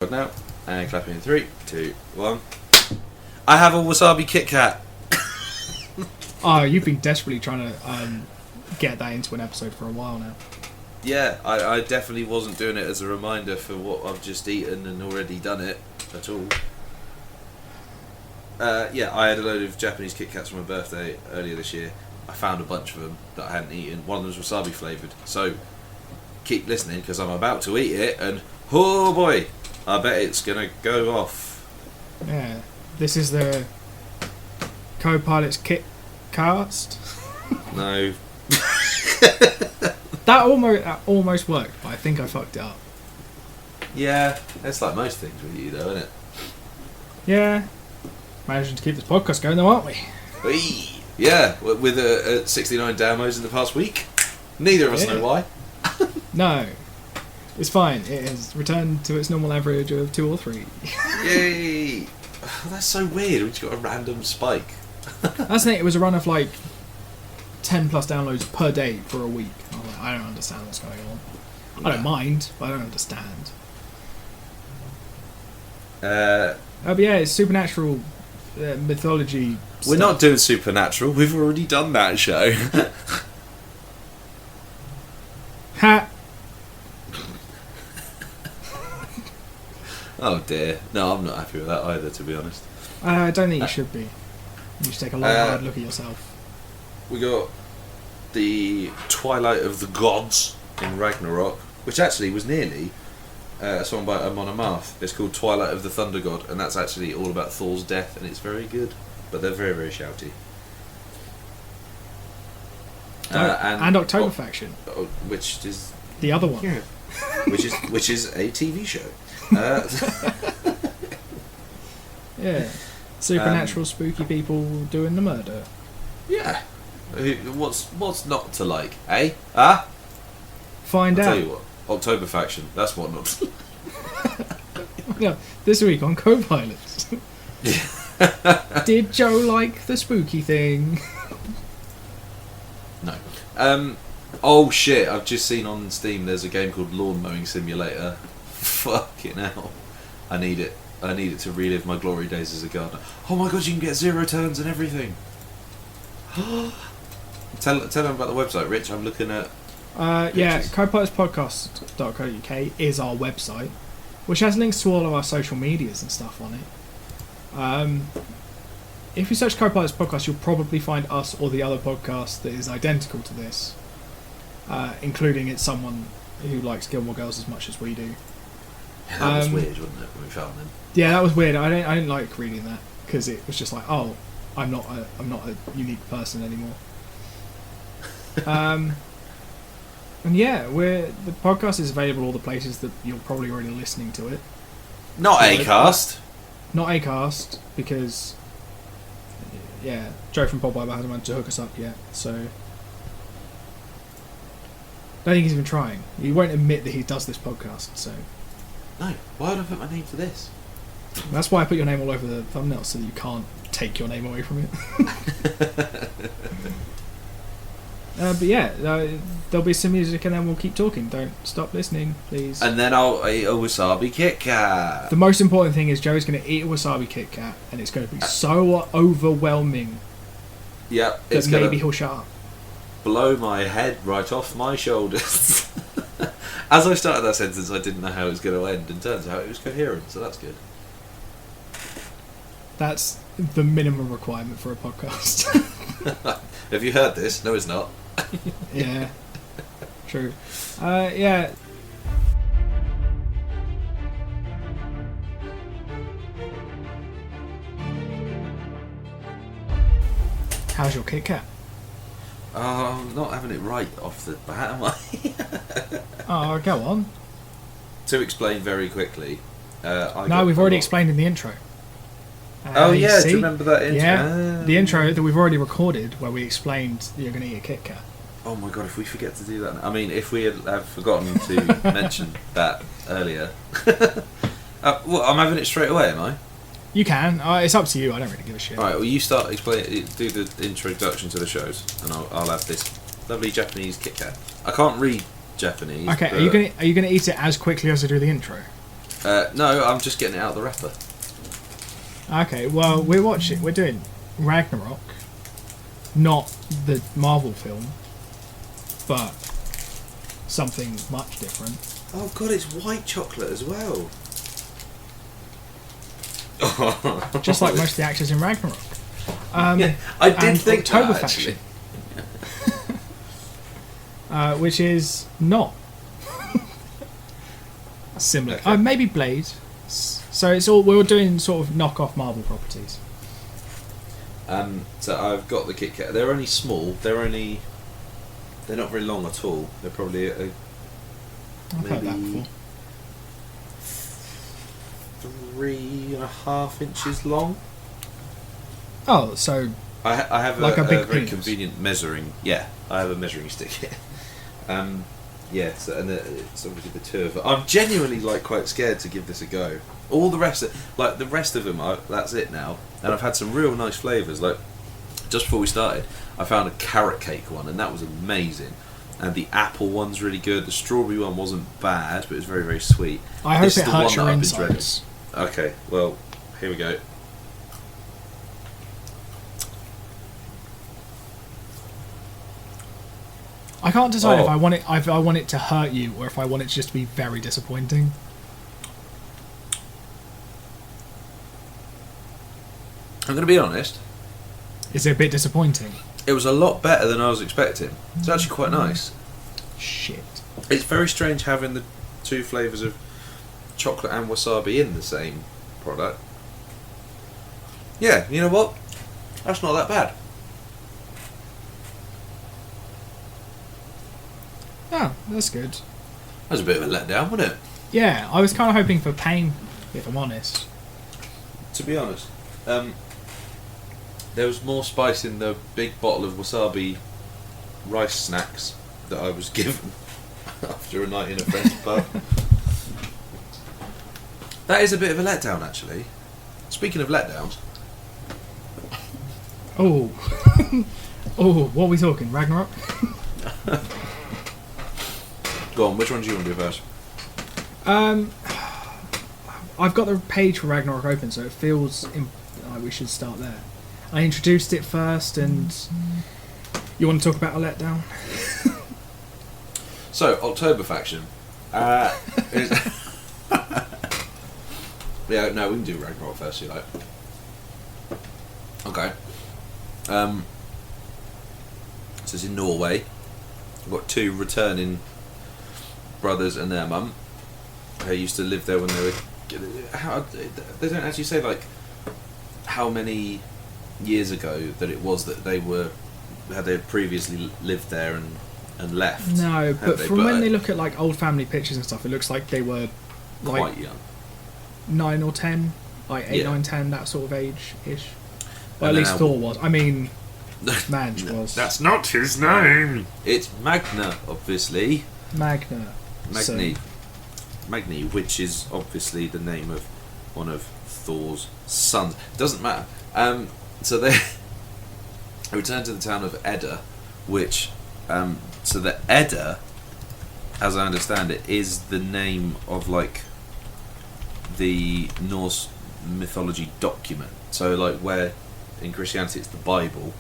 But now, and clapping in 3, 2, 1. I have a wasabi Kit Kat. Oh, you've been desperately trying to get that into an episode for a while now. Yeah, I definitely wasn't doing it as a reminder for what I've just eaten and already done it at all. Yeah, I had a load of Japanese Kit Kats for my birthday earlier this year. I found a bunch of them that I hadn't eaten. One of them was wasabi flavoured. So, keep listening because I'm about to eat it and, oh boy, I bet it's going to go off. Yeah, this is the Co-Pilot's Kit Cast. No. That almost worked, but I think I fucked it up. Yeah, it's like most things with you though, isn't it? Yeah. Managing to keep this podcast going though, aren't we? Whee! Yeah, with 69 downloads in the past week. Neither of us know why. No. It's fine. It has returned to its normal average of 2 or 3. Yay! Oh, that's so weird. We just got a random spike. That's it. It was a run of like 10 plus downloads per day for a week. I was like, I don't understand what's going on. I don't mind, but I don't understand. But yeah, it's supernatural mythology. We're not doing supernatural. We've already done that show. Ha! Oh dear. No, I'm not happy with that either, to be honest. I don't think you should be. You should take a long, hard look at yourself. We got the Twilight of the Gods in Ragnarok, which actually was nearly a song by Amon Amarth. It's called Twilight of the Thunder God, and that's actually all about Thor's death, and it's very good. But they're very, very shouty. And October Faction, which is the other one. Yeah. which is a TV show. Yeah, supernatural, spooky people doing the murder. Yeah, what's not to like, eh? Ah, Find out. I'll tell you what, October Faction. That's what not to like. Yeah, this week on Co-Pilots. Did Joe like the spooky thing? No. Oh shit! I've just seen on Steam. There's a game called Lawn Mowing Simulator. Fucking hell! I need it. I need it to relive my glory days as a gardener. Oh my god! You can get 0 turns and everything. Tell them about the website, Rich. I'm looking at. Yeah, copilotspodcast.co.uk is our website, which has links to all of our social medias and stuff on it. If you search Co-Pilots Podcast, you'll probably find us or the other podcast that is identical to this, including it's someone who likes Gilmore Girls as much as we do. Yeah, that was weird, wasn't it, when we found them? Yeah, that was weird. I didn't like reading that because it was just like, oh, I'm not a unique person anymore. And yeah, the podcast is available all the places that you're probably already listening to it. Not Acast. Not Acast, because yeah, Joe from Podbible hasn't managed to hook us up yet, so I don't think he's even trying. He won't admit that he does this podcast, so No, why would I put my name to this? that's why I put your name all over the thumbnail so that you can't take your name away from it. But yeah, there'll be some music and then we'll keep talking. Don't stop listening, please. And then I'll eat a wasabi Kit Kat. The most important thing is Joe's going to eat a wasabi Kit Kat, and it's going to be so overwhelming. Yeah, that maybe he'll shut up. Blow my head right off my shoulders. As I started that sentence, I didn't know how it was going to end, and turns out it was coherent, so that's good. That's the minimum requirement for a podcast. Have you heard this? No, it's not. Yeah, true. Yeah. How's your Kit Kat? I'm not having it right off the bat, am I? Oh, go on. To explain very quickly, we've already explained in the intro. Oh yeah, see? do you remember that intro? Yeah, the intro that we've already recorded where we explained that you're going to eat a Kit Kat. Oh my god, if we forget to do that. I mean, if we have forgotten to mention that earlier. Well, I'm having it straight away, am I? You can. It's up to you. I don't really give a shit. Alright, well you start explaining, do the introduction to the shows, and I'll have this lovely Japanese Kit Kat. I can't read Japanese. Okay, are you gonna eat it as quickly as I do the intro? No, I'm just getting it out of the wrapper. Okay, well, we're doing Ragnarok, not the Marvel film, but something much different. Oh god, it's white chocolate as well. Just like most of the actors in Ragnarok. Yeah, I did think October that, actually. Faction. Which is not similar. Okay. Maybe Blade. So it's all we're doing sort of knockoff Marvel properties. So I've got the Kit Kat. They're only small. They're not very long at all. They're probably I've heard that maybe before. 3.5 inches long. Oh, so I have like a a big very penis. convenient measuring. Yeah, I have a measuring stick here. Yeah, so, and it's obviously the two of them. I'm genuinely quite scared to give this a go. All the rest, the rest of them, that's it now. And I've had some real nice flavours. Like just before we started, I found a carrot cake one, and that was amazing. And the apple one's really good. The strawberry one wasn't bad, but it was very, very sweet. I hope This it is the hurts one your that I've been dreading. insides. Okay, well, here we go. I can't decide Oh. if I want it to hurt you or if I want it just to be very disappointing. I'm going to be honest. Is it a bit disappointing? It was a lot better than I was expecting. It's actually quite nice. Shit. It's very strange having the two flavours of chocolate and wasabi in the same product. Yeah, you know what? That's not that bad. Oh, that's good. That was a bit of a letdown, wasn't it? Yeah, I was kind of hoping for pain, if I'm honest. To be honest. There was more spice in the big bottle of wasabi rice snacks that I was given after a night in a friend's pub. That is a bit of a letdown, actually. Speaking of letdowns, Oh. Oh, what are we talking? Ragnarok? go on, which one do you want to do first? I've got the page for Ragnarok open, so it feels like we should start there. I introduced it first, and you want to talk about a letdown? So, October faction. Is yeah, no, we can do Ragnarok first, if you like. Okay. So it's in Norway. We've got two returning brothers and their mum. Who used to live there when they were. They don't actually say how many years ago that it was that they had previously lived there and left. No, but they? from But, when they look at old family pictures and stuff, it looks like they were quite young. 9 or 10, 8, Yeah. 9, 10, that sort of age-ish. Well, And at least then Thor was. I mean, Madge was. That's not his name. It's Magna, obviously. Magna. Magni. Magni, which is obviously the name of one of Thor's sons. Doesn't matter. So they return to the town of Edda, which so the Edda, as I understand it, is the name of the Norse mythology document. So where in Christianity it's the Bible.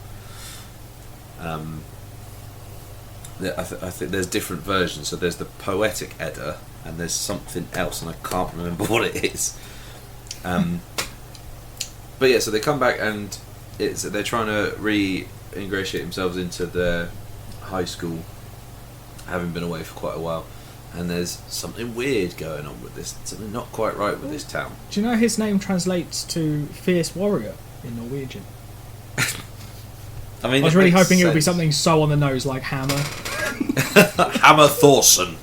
I think there's different versions. So there's the poetic Edda, and there's something else, and I can't remember what it is. But yeah, so they come back and they're trying to re-ingratiate themselves into their high school, having been away for quite a while. And there's something weird going on with this, something not quite right with this town. Do you know his name translates to fierce warrior in Norwegian? I mean, I was really hoping it would be something so on the nose like Hammer. Hammer Thorson.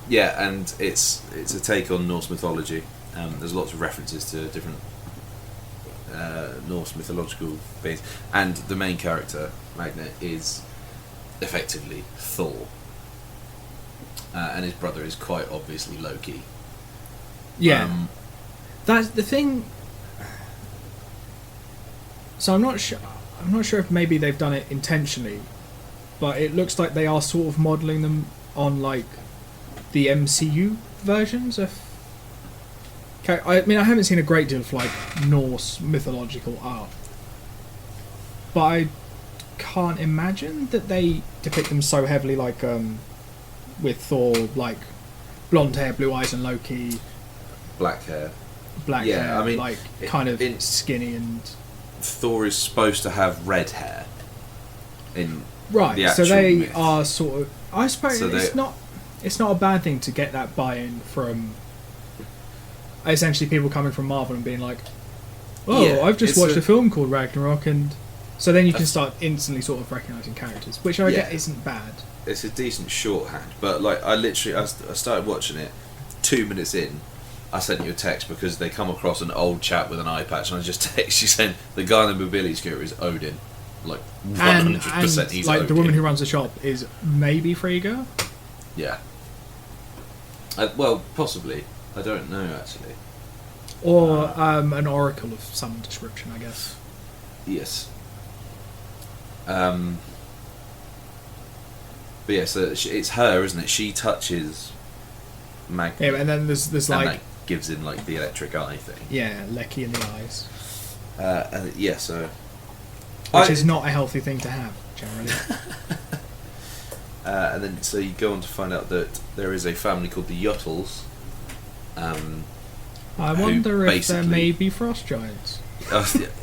Yeah, and it's a take on Norse mythology. There's lots of references to different Norse mythological beings, and the main character, Magna, is effectively Thor, and his brother is quite obviously Loki. Yeah, that's the thing. So I'm not sure. I'm not sure if maybe they've done it intentionally, but it looks like they are sort of modelling them on the MCU versions of. Okay, I mean, I haven't seen a great deal of like Norse mythological art, but I can't imagine that they depict them so heavily, like with Thor, like blonde hair, blue eyes, and Loki, black hair. Black Yeah, hair, I mean, like kind of skinny and. Thor is supposed to have red hair. In Right, the so actual they myth. are sort of. I suppose So it's not. It's not a bad thing to get that buy-in from. Essentially, people coming from Marvel and being like, "Oh, Yeah, I've just it's watched a- a film called Ragnarok," and so then you can start instantly sort of recognizing characters, which I Yeah. get isn't bad. It's a decent shorthand, but like I started watching it. 2 minutes in, I sent you a text because they come across an old chap with an eye patch, and I just text you saying the guy on the mobility scooter is Odin, like 100% And he's like Odin. the woman who runs the shop is maybe Frigga. Yeah. Well, possibly. I don't know actually. Or an oracle of some description, I guess. Yes. But yeah, so it's her, isn't it? She touches Magni. Yeah, and then there's and like that gives in like the electric eye thing. Lecky in the eyes, And yeah, so which is not a healthy thing to have generally. and then so you go on to find out that there is a family called the Yuttles. I Who wonder if there basically- may be frost giants.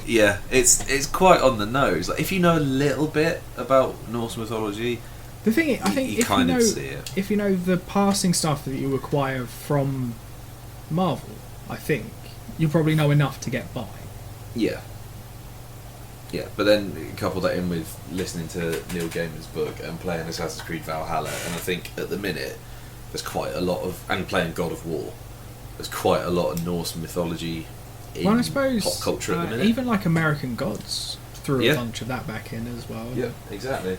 Yeah, it's quite on the nose. Like if you know a little bit about Norse mythology, The thing is, I think you if you kind know of see it. if you know the passing stuff that you acquire from Marvel, I think you probably know enough to get by. Yeah. Yeah, but then couple that in with listening to Neil Gaiman's book and playing Assassin's Creed Valhalla, and I think at the minute there's quite a lot of, and playing God of War, there's quite a lot of Norse mythology in Well, I suppose pop culture at the minute. even like American Gods threw Yeah. a bunch of that back in as well. Yeah, exactly.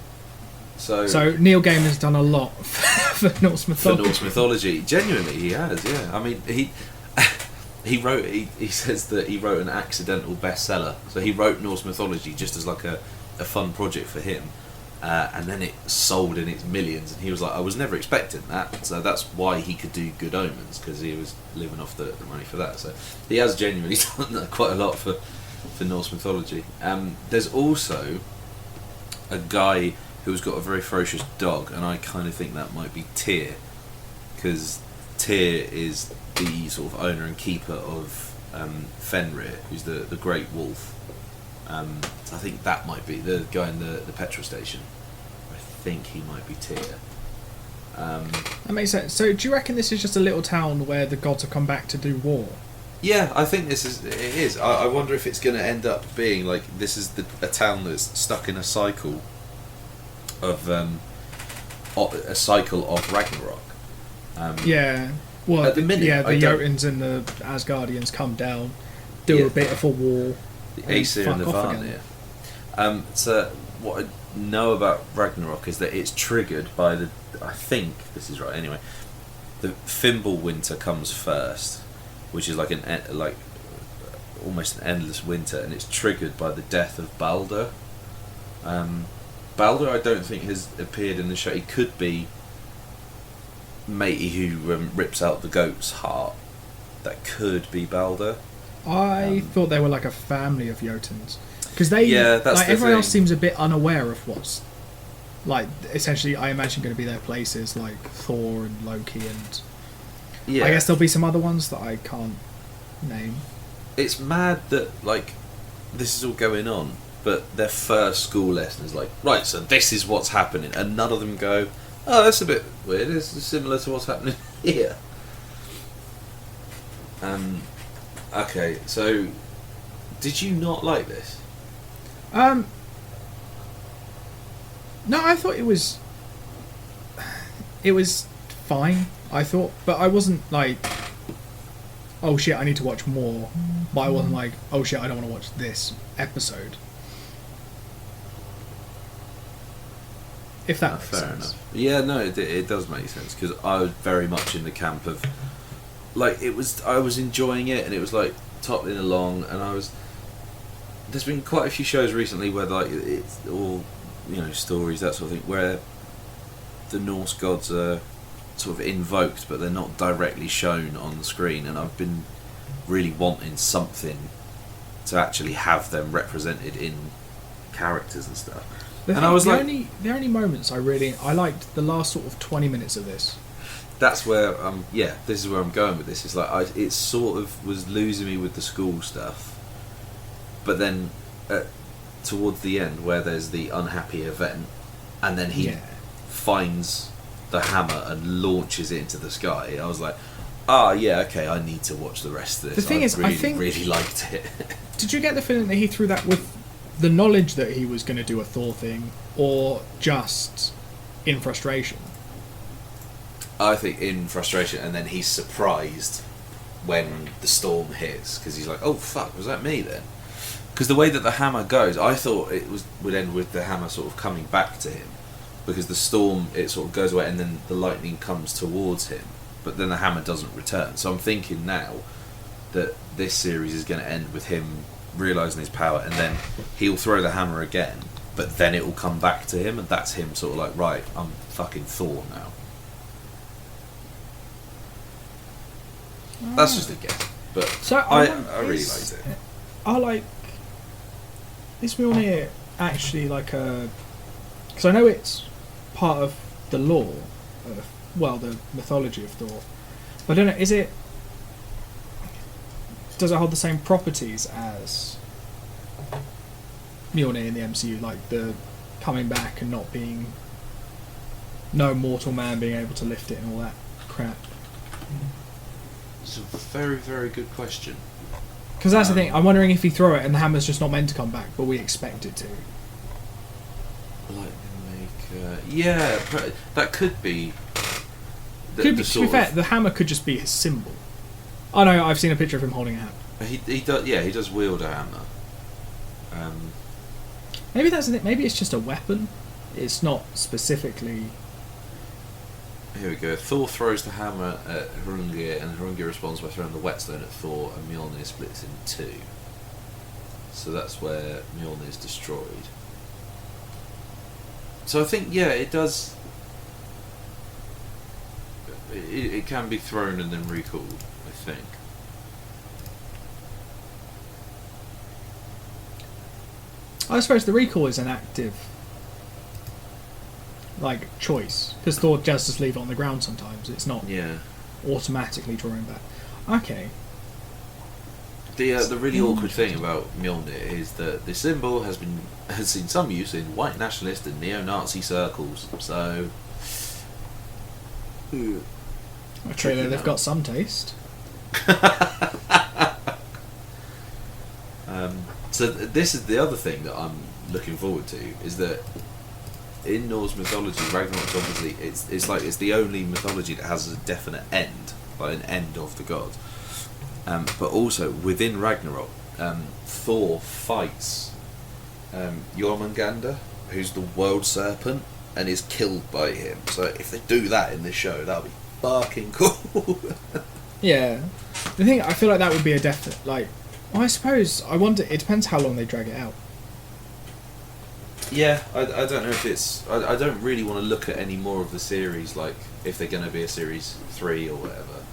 So Neil Gaiman's done a lot for Norse for mythology. Norse mythology, genuinely he has. Yeah, I mean he says that he wrote an accidental bestseller. So he wrote Norse mythology just as like a fun project for him, and then it sold in its millions. And he was like, I was never expecting that. So that's why he could do Good Omens, because he was living off the money for that. So he has genuinely done quite a lot for Norse mythology. There's also a guy who's got a very ferocious dog, and I kind of think that might be Tyr, because Tyr is the sort of owner and keeper of Fenrir, who's the great wolf. I think that might be the guy in the petrol station. I think he might be Tyr. That makes sense. So, do you reckon this is just a little town where the gods have come back to do war? Yeah, I think it is. I wonder if it's going to end up being like this is a town that's stuck in a cycle of Ragnarok. Yeah. Well, At the minute, yeah, I the don't- Jotuns and the Asgardians come down, do Yeah. a bit of a war. The and Aesir and the fuck off Vanir. again. So what I know about Ragnarok is that it's triggered by I think this is right anyway. The Fimbulwinter comes first, which is like almost an endless winter, and it's triggered by the death of Balder. Balder, I don't think has appeared in the show. He could be matey who rips out the goat's heart. That could be Balder. I thought they were like a family of Jotuns. Because Yeah, that's like the everyone else thing. seems a bit unaware of what's, like, essentially, I imagine going to be their places, like Thor and Loki, and Yeah, I guess there'll be some other ones that I can't name. it's mad that like this is all going on, but their first school lesson is like, right, so this is what's happening, and none of them go, oh, that's a bit weird. It's similar to what's happening here. Okay, so did you not like this? No, I thought it was fine. I thought, but I wasn't like, oh shit, I need to watch more. But I wasn't like, oh shit, I don't want to watch this episode. If that makes Fair sense. enough. Yeah, no, it does make sense, because I was very much in the camp of like I was enjoying it, and it was like toppling along, and there's been quite a few shows recently where like it's all stories, that sort of thing, where the Norse gods are sort of invoked, but they're not directly shown on the screen. And I've been really wanting something to actually have them represented in characters and stuff. And I was the only moments I liked the last sort of 20 minutes of this. That's where this is where I'm going with this. It's like it sort of was losing me with the school stuff, but then towards the end where there's the unhappy event, and then he finds the hammer and launches it into the sky. I was like, okay, I need to watch the rest of this. The thing is, really, I think really liked it. Did you get the feeling that he threw that with the knowledge that he was going to do a Thor thing, or just in frustration? I think in frustration, and then he's surprised when the storm hits, because he's like, oh fuck, was that me then? Because the way that the hammer goes, I thought would end with the hammer sort of coming back to him, because the storm, it sort of goes away and then the lightning comes towards him, but then the hammer doesn't return. So I'm thinking now that this series is going to end with him realising his power, and then he'll throw the hammer again, but then it will come back to him, and that's him sort of like, right, I'm fucking Thor now. That's just a guess, but so I really liked it. I like this Mjolnir actually like a, because I know it's part of the lore, the mythology of Thor, but I don't know, does it hold the same properties as Mjolnir in the MCU, like the coming back and not being no mortal man being able to lift it and all that crap? It's a very, very good question. Because that's the thing, I'm wondering if you throw it and the hammer's just not meant to come back, but we expect it to. That could be. To be fair, the hammer could just be his symbol. Oh no, I've seen a picture of him holding a hammer. He does. Yeah, he does wield a hammer. Maybe that's the thing. Maybe it's just a weapon. It's not specifically. Here we go. Thor throws the hammer at Hrungnir, and Hrungnir responds by throwing the whetstone at Thor, and Mjolnir splits in two. So that's where Mjolnir is destroyed. So I think, it does. It can be thrown and then recalled, I think. I suppose the recall is an active choice, because Thor does just leave it on the ground sometimes. It's not automatically drawing back. Okay. The really awkward thing about Mjolnir is that the symbol has seen some use in white nationalist and neo-Nazi circles. So okay, they've got some taste. So this is the other thing that I'm looking forward to, is that in Norse mythology, Ragnarok's obviously it's the only mythology that has a definite end, like an end of the gods. But also within Ragnarok, Thor fights Jormungandr, who's the world serpent, and is killed by him. So if they do that in this show, that'll be fucking cool. Yeah, the thing, I feel like that would be a definite. I suppose I wonder. It depends how long they drag it out. Yeah, I don't know if it's. I don't really want to look at any more of the series, like if they're going to be a series 3 or whatever,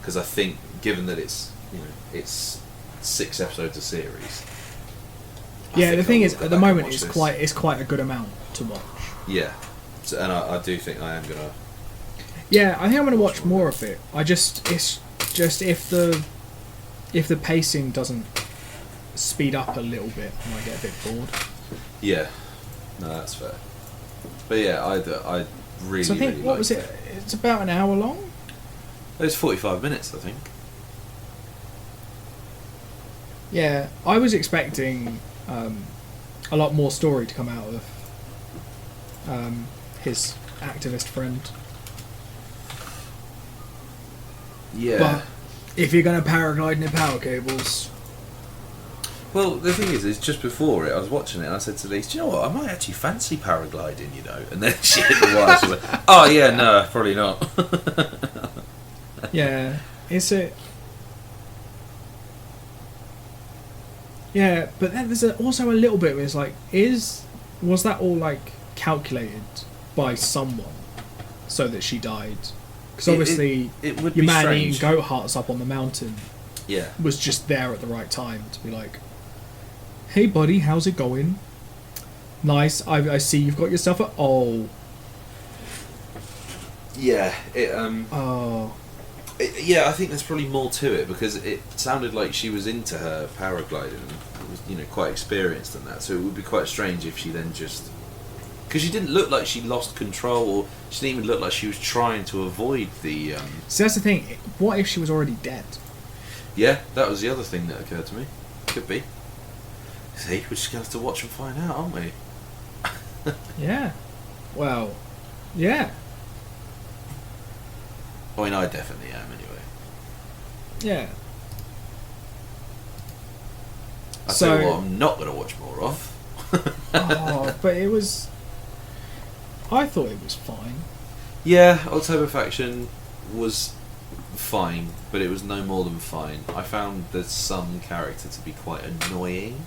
because I think given that it's it's 6 episodes a series. Yeah, the thing is, at the moment, it's quite a good amount to watch. Yeah, so, and I do think I am gonna. Yeah, I think I'm gonna watch more of it. It's just if the pacing doesn't speed up a little bit, I might get a bit bored. Yeah. No, that's fair. But yeah, I really. So I think really what was it? It's about an hour long. It's 45 minutes, I think. Yeah, I was expecting a lot more story to come out of his activist friend. Yeah. But if you're going to paraglide in power cables. Well, the thing is just before it, I was watching it and I said to Lise, do you know what, I might actually fancy paragliding, And then she hit the wire, she was like, oh yeah, no, probably not. Yeah, it's a... Yeah, but then there's also a little bit where it's like, was that all calculated by someone so that she died Because obviously, it would your be man strange. eating goat hearts up on the mountain Yeah. was just there at the right time to be like, "Hey, buddy, how's it going? Nice. I see you've got yourself a Yeah. oh." Yeah, I think there's probably more to it because it sounded like she was into her paragliding and was, quite experienced in that. So it would be quite strange if she then just, because she didn't look like she lost control, or she didn't even look like she was trying to avoid the. So that's the thing. What if she was already dead? Yeah, that was the other thing that occurred to me. Could be. See, we're just gonna have to watch and find out, aren't we? Yeah. Well, yeah. I mean, I definitely am anyway. Yeah. I tell you what, I'm not going to watch more of. Oh, but it was. I thought it was fine. Yeah, October Faction was fine, but it was no more than fine. I found the Sun character to be quite annoying,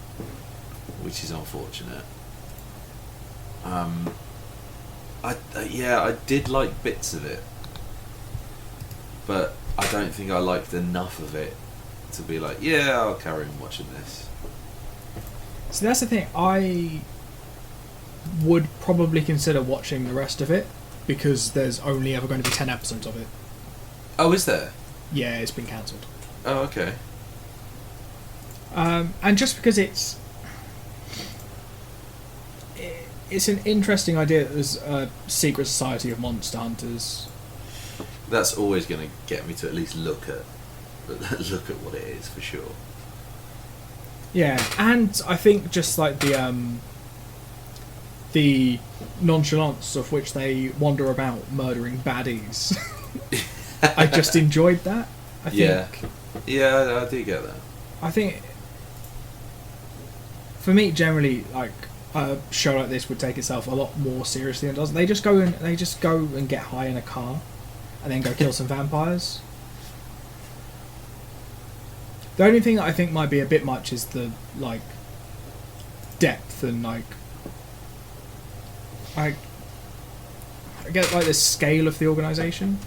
which is unfortunate. I did like bits of it, but I don't think I liked enough of it to be like, yeah, I'll carry on watching this. So that's the thing. I would probably consider watching the rest of it because there's only ever going to be 10 episodes of it. Oh, is there? Yeah, it's been cancelled. Oh, okay. And just because it's an interesting idea that there's a secret society of monster hunters. That's always going to get me to at least look at what it is for sure. Yeah, and I think just like the nonchalance of which they wander about murdering baddies. I just enjoyed that. I think. Yeah, I do get that. I think for me, generally, like a show like this would take itself a lot more seriously than it does. They just go and get high in a car, and then go kill some vampires. The only thing that I think might be a bit much is the like depth and like I get like the scale of the organisation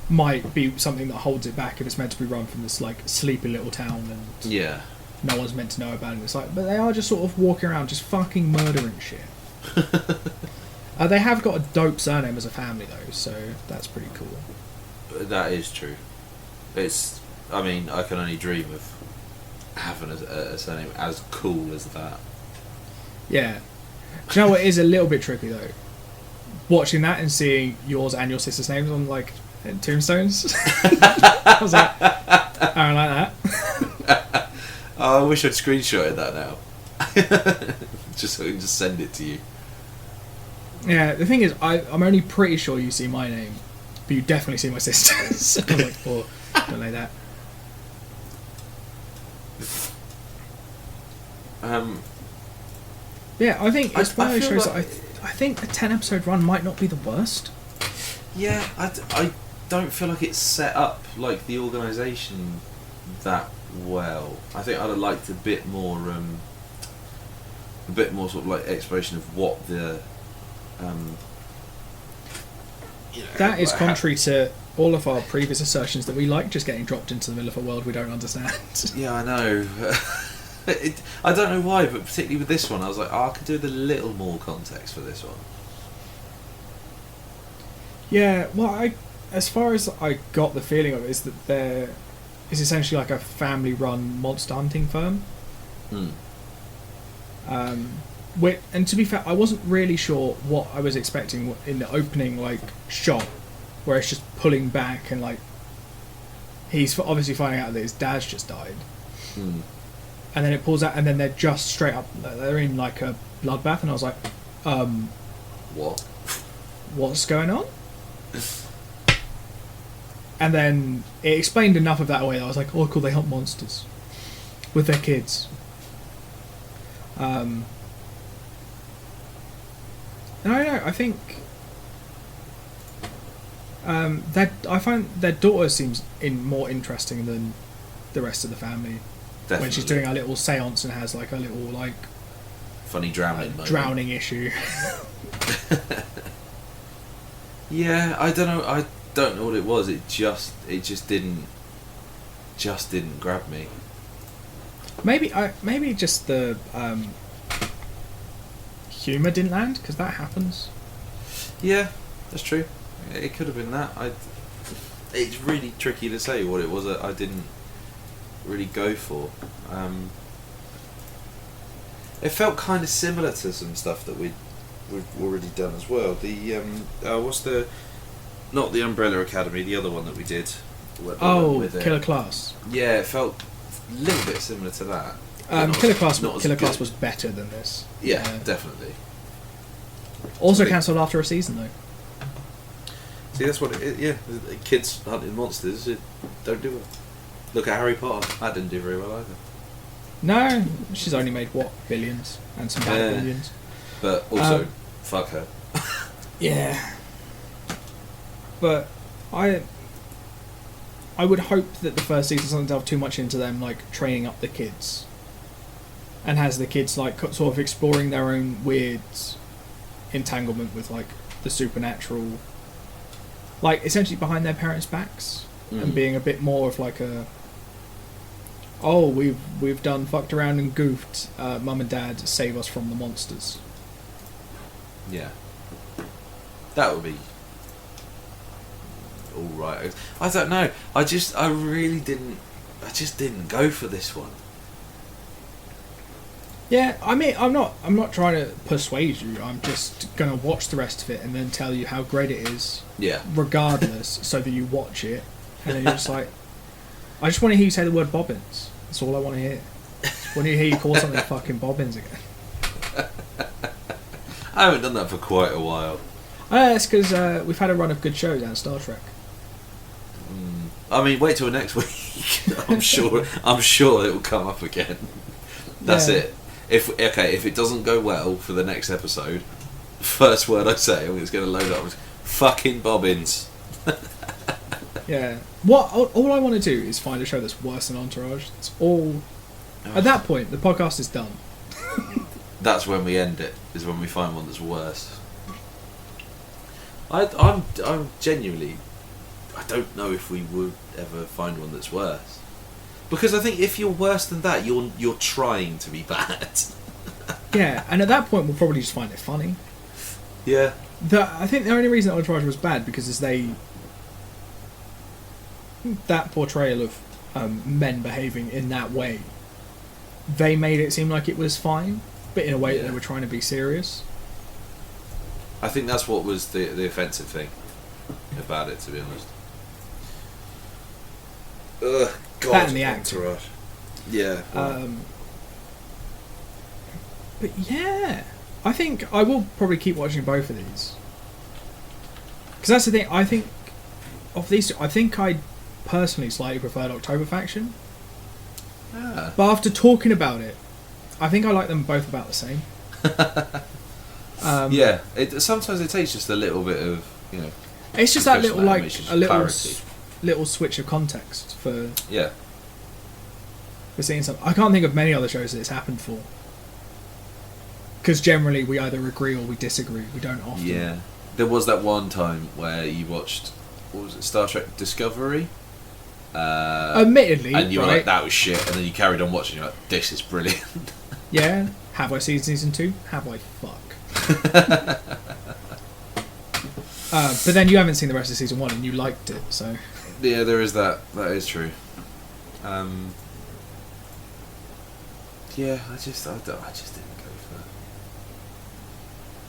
might be something that holds it back if it's meant to be run from this like sleepy little town and Yeah. no one's meant to know about it. It's like, but they are just sort of walking around just fucking murdering shit. They have got a dope surname as a family though, so that's pretty cool. That is true. I mean, I can only dream of having a surname as cool as that. Yeah. Do you know what is a little bit tricky though? Watching that and seeing yours and your sister's names on like tombstones. I was like, I don't like that. Oh, I wish I'd screenshotted that now. Just so I can just send it to you. Yeah, the thing is, I'm only pretty sure you see my name, but you definitely see my sister's. I'm like, oh, don't like that. Yeah, I think it's one of those shows that I think a 10 episode run might not be the worst. Yeah, I don't feel like it's set up like the organisation that well. I think I'd have liked a bit more sort of like exploration of what the that is contrary to all of our previous assertions that we like just getting dropped into the middle of a world we don't understand. Yeah, I know. I don't know why, but particularly with this one, I was like, I could do with a little more context for this one. Yeah, well, as far as I got the feeling of it, is that there is essentially like a family-run monster hunting firm. And to be fair, I wasn't really sure what I was expecting in the opening like shot, where it's just pulling back and like he's obviously finding out that his dad's just died. And then it pulls out, and then they're just straight up. They're in like a bloodbath, and I was like, What? What's going on? And then it explained enough of that away that I was like, oh, cool, they hunt monsters with their kids. And I don't know, I think that I find their daughter seems more interesting than the rest of the family. Definitely. When she's doing a little seance and has like a little like funny drowning issue. Yeah, I don't know. I don't know what it was. It just didn't grab me. Maybe just the humour didn't land, because that happens. Yeah, that's true. It could have been that. It's really tricky to say what it was that I didn't really go for. It felt kind of similar to some stuff that we've already done as well. The not the Umbrella Academy, the other one that we did. Killer Class. Yeah, it felt a little bit similar to that. Killer Class was better than this. Yeah, definitely. Also cancelled after a season though. See, that's what it is. Yeah, kids hunting monsters, it don't do well. Look at Harry Potter. That didn't do very well either. No, she's only made billions and some bad billions. But also, fuck her. Yeah. But I would hope that the first season doesn't delve too much into them like training up the kids, and has the kids like sort of exploring their own weird entanglement with like the supernatural, like essentially behind their parents' backs, and being a bit more of like we've done fucked around and goofed, mum and dad, save us from the monsters. Yeah, that would be all right. I don't know. I just didn't go for this one. Yeah, I mean, I'm not trying to persuade you. I'm just gonna watch the rest of it and then tell you how great it is. Yeah. Regardless, so that you watch it, and then you're just like, I just want to hear you say the word bobbins. That's all I want to hear. I want to hear you call something fucking bobbins again. I haven't done that for quite a while. That's because we've had a run of good shows and Star Trek. I mean, wait till next week. I'm sure it will come up again. That's it. If it doesn't go well for the next episode, first word I say, it's going to load up with fucking bobbins. Yeah. All I want to do is find a show that's worse than Entourage. It's all. At that point, the podcast is done. That's when we end it. Is when we find one that's worse. I'm genuinely. I don't know if we would ever find one that's worse. Because I think if you're worse than that, you're trying to be bad. Yeah, and at that point we'll probably just find it funny. Yeah. I think the only reason Entourage was bad because that portrayal of men behaving in that way, they made it seem like it was fine, but in a way that they were trying to be serious. I think that's what was the offensive thing about it, to be honest. Ugh, God, that and the acting. Entourage. Yeah. Right. But yeah, I think I will probably keep watching both of these. Because that's the thing, I think of these two, I think I personally slightly preferred October Faction. Ah. But after talking about it, I think I like them both about the same. Yeah, sometimes it takes just a little bit of, it's just that little clarity. little switch of context for Yeah. for seeing something. I can't think of many other shows that it's happened for. Because generally we either agree or we disagree. We don't often. Yeah. There was that one time where you watched, what was it, Star Trek Discovery? Admittedly, and you were right? like, that was shit, and then you carried on watching, you're like, this is brilliant. Yeah. Have I seen season 2? Have I? Fuck. But then you haven't seen the rest of season 1 and you liked it, so. Yeah, there is that. That is true. Yeah, I just didn't go for it.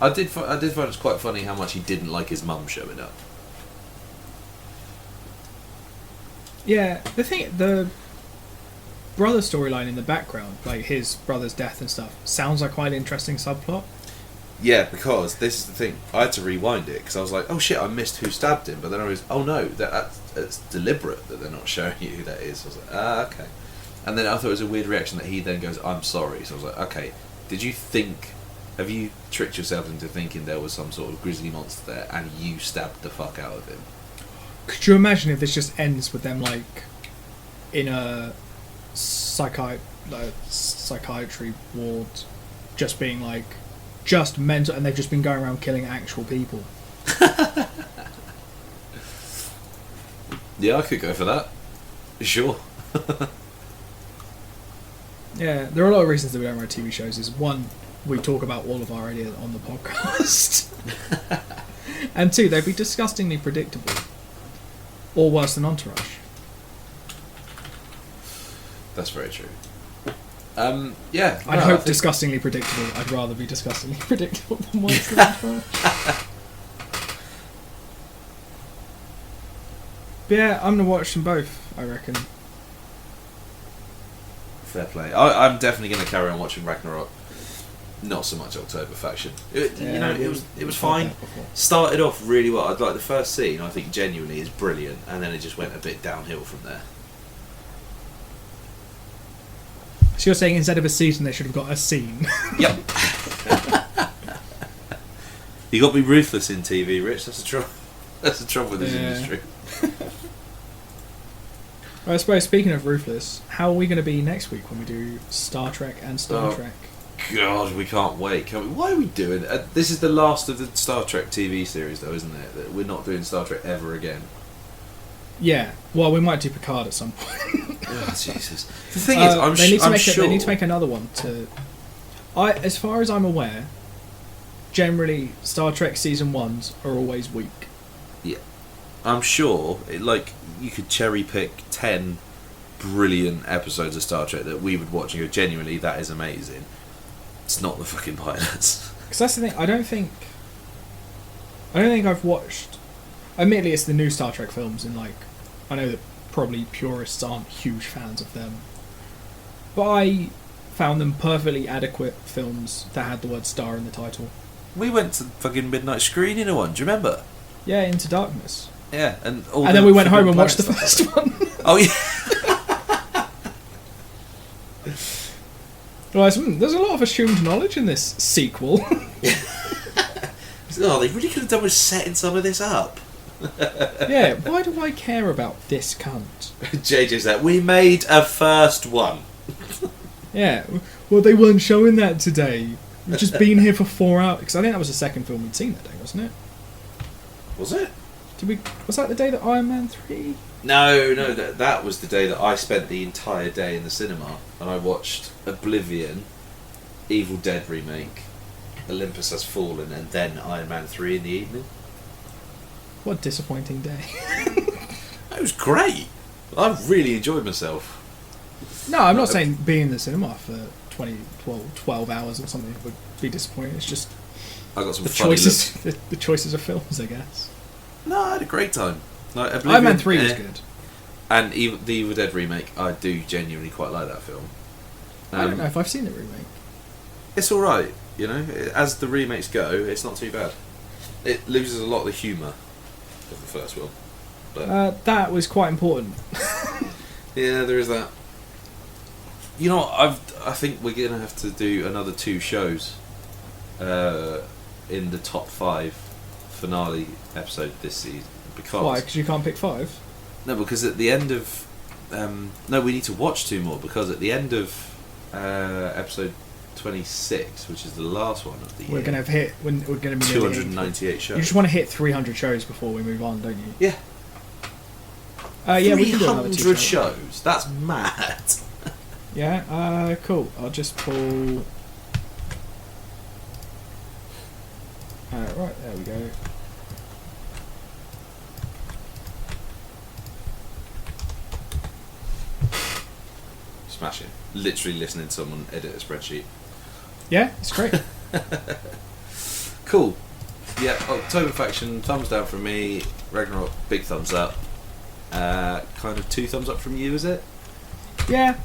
I did find it quite funny how much he didn't like his mum showing up. Yeah, the brother storyline in the background, like his brother's death and stuff, sounds like quite an interesting subplot. Yeah, because this is the thing. I had to rewind it because I was like, "Oh shit, I missed who stabbed him." But then I was, "Oh no, it's deliberate that they're not showing you who that is." So I was like, okay. And then I thought it was a weird reaction that he then goes, "I'm sorry." So I was like, "Okay, have you tricked yourself into thinking there was some sort of grisly monster there, and you stabbed the fuck out of him?" Could you imagine if this just ends with them like in a psychiatry ward, just being like just mental, and they've just been going around killing actual people? Yeah, I could go for that. Sure. Yeah, there are a lot of reasons that we don't write TV shows. Is one, we talk about all of our ideas on the podcast, and two, they'd be disgustingly predictable, or worse than Entourage. That's very true. Yeah. I'd hope disgustingly predictable. I'd rather be disgustingly predictable than worse than Entourage. But yeah, I'm gonna watch them both, I reckon. Fair play. I'm definitely going to carry on watching Ragnarok. Not so much October Faction. It was fine. Started off really well. I'd like the first scene. I think genuinely is brilliant, and then it just went a bit downhill from there. So you're saying instead of a season, they should have got a scene? Yep. You got to be ruthless in TV, Rich. That's the trouble. That's the trouble with this industry. I suppose, speaking of ruthless, how are we going to be next week when we do Star Trek and Star Trek? God, we can't wait. Can we? Why are we doing it? This is the last of the Star Trek TV series, though, isn't it? That we're not doing Star Trek ever again. Yeah. Well, we might do Picard at some point. Oh, Jesus. The thing is, they need to make another one. As far as I'm aware, generally Star Trek season 1s are always weak. Yeah. I'm sure, you could cherry pick 10 brilliant episodes of Star Trek that we would watch and go, genuinely, that is amazing. It's not the fucking pilots. Because that's the thing, I don't think I've watched... Admittedly, it's the new Star Trek films, and I know that probably purists aren't huge fans of them. But I found them perfectly adequate films that had the word star in the title. We went to the fucking midnight screening of one, do you remember? Yeah, Into Darkness. Yeah, and then we went home and watched the first one. Oh yeah. There's a lot of assumed knowledge in this sequel. Oh, they really could have done with setting some of this up. Yeah, why do I care about this cunt? JJ said, we made a first one. Yeah, well, they weren't showing that today. We've just been here for 4 hours. Because I think that was the second film we'd seen that day, wasn't it? Was it? Was that the day that Iron Man 3? No, that was the day that I spent the entire day in the cinema and I watched Oblivion, Evil Dead remake, Olympus Has Fallen, and then Iron Man 3 in the evening. What a disappointing day. It was great. I really enjoyed myself. No, I'm not saying being in the cinema for 12 hours or something would be disappointing. It's just I got some the funny choices. The choices of films, I guess. No, I had a great time. Iron Man 3 was good. And the Evil Dead remake, I do genuinely quite like that film. I don't know if I've seen the remake. It's alright, as the remakes go, it's not too bad. It loses a lot of the humour of the first one. But that was quite important. yeah, there is that. I think we're going to have to do another 2 shows in the top 5 finale episode this season. Because why? Because you can't pick 5? No, because at the end of... no, we need to watch 2 more, because at the end of episode 26, which is the last one of the year... We're going to be 298 shows. You just want to hit 300 shows before we move on, don't you? Yeah. Yeah, we can do another 2 300 shows? That's mad. Yeah, cool. I'll just pull... right, there we go. Smashing. Literally listening to someone edit a spreadsheet. Yeah, it's great. Cool. Yeah, October Faction, thumbs down from me. Ragnarok, big thumbs up. Kind of 2 thumbs up from you, is it? Yeah.